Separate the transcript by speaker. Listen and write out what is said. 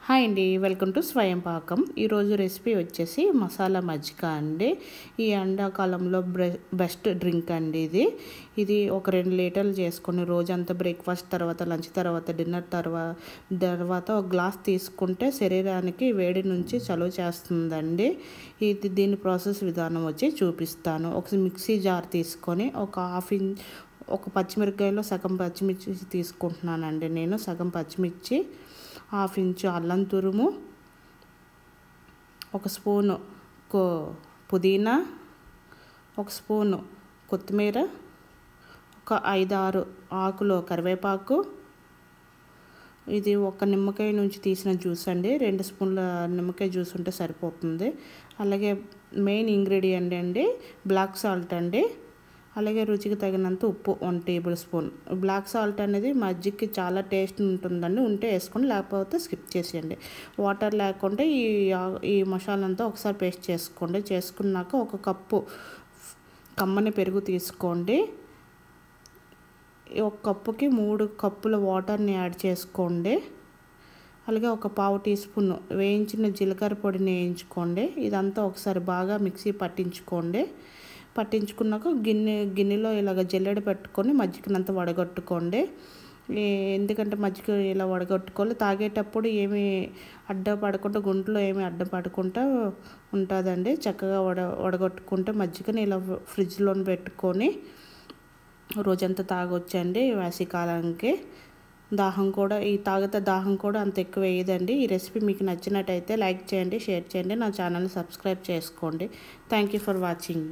Speaker 1: Hi అండి, welcome to స్వయం పాకం. ఈరోజు రెసిపీ వచ్చేసి మసాలా మజ్జిగ అండి. ఈ ఎండాకాలంలో బెస్ట్ డ్రింక్ అండి ఇది ఒక 2 లీటర్లు చేసుకొని రోజంతా బ్రేక్ఫాస్ట్ తర్వాత, లంచ్ తర్వాత, డిన్నర్ తర్వాత ఒక గ్లాస్ తీసుకుంటే శరీరానికి వేడి నుంచి చలువ చేస్తుందండి. దీని ప్రాసెస్ విధానం వచ్చి చూపిస్తాను. ఒక మిక్సీ జార్ తీసుకొని ఒక పచ్చిమిరపకాయలో సగం పచ్చిమిర్చి తీసుకుంటున్నానండి. నేను సగం పచ్చిమిర్చి, 1/2 ఇంచు అల్లం తురుము, 1 స్పూను పుదీనా, 1 స్పూను కొత్తిమీర, ఒక 5-6 ఆకులు కరివేపాకు. ఇది ఒక నిమ్మకాయ నుంచి తీసిన జ్యూస్ అండి. 2 స్పూన్ల నిమ్మకాయ జ్యూస్ ఉంటే సరిపోతుంది. అలాగే మెయిన్ ఇంగ్రీడియంట్ అండి బ్లాక్ సాల్ట్ అండి. అలాగే రుచికి తగినంత ఉప్పు 1 టేబుల్ స్పూన్. బ్లాక్ సాల్ట్ అనేది మజ్జిగకి చాలా టేస్ట్ ఉంటుందండి. ఉంటే వేసుకొని, లేకపోతే స్కిప్ చేసేయండి. వాటర్ లేకుండా ఈ మసాలా అంతా ఒకసారి పేస్ట్ చేసుకోండి. చేసుకున్నాక 1 కప్పు కమ్మని పెరుగు తీసుకోండి. 1 కప్పుకి 3 కప్పుల వాటర్ని యాడ్ చేసుకోండి. అలాగే 1/4 టీ స్పూన్ వేయించిన జీలకర్ర పొడిని వేయించుకోండి. ఇదంతా ఒకసారి బాగా మిక్సీ పట్టించుకున్నాక గిన్నెలో ఇలాగ జల్లెడ పెట్టుకొని మజ్జిగనంతా వడగట్టుకోండి. ఎందుకంటే మజ్జిగ ఇలా వడగట్టుకోవాలి. తాగేటప్పుడు ఏమి అడ్డపడకుండా, గుంటలో ఏమి అడ్డపడకుండా ఉంటుందండి. చక్కగా వడగట్టుకుంటే మజ్జిగని ఇలా ఫ్రిడ్జ్లో పెట్టుకొని రోజంతా తాగొచ్చండి. వేసవికాలానికి తాగితే దాహం కూడా అంత ఎక్కువ వేయదండి. ఈ రెసిపీ మీకు నచ్చినట్టయితే లైక్ చేయండి, షేర్ చేయండి, నా ఛానల్ని సబ్స్క్రైబ్ చేసుకోండి. Thank you for watching.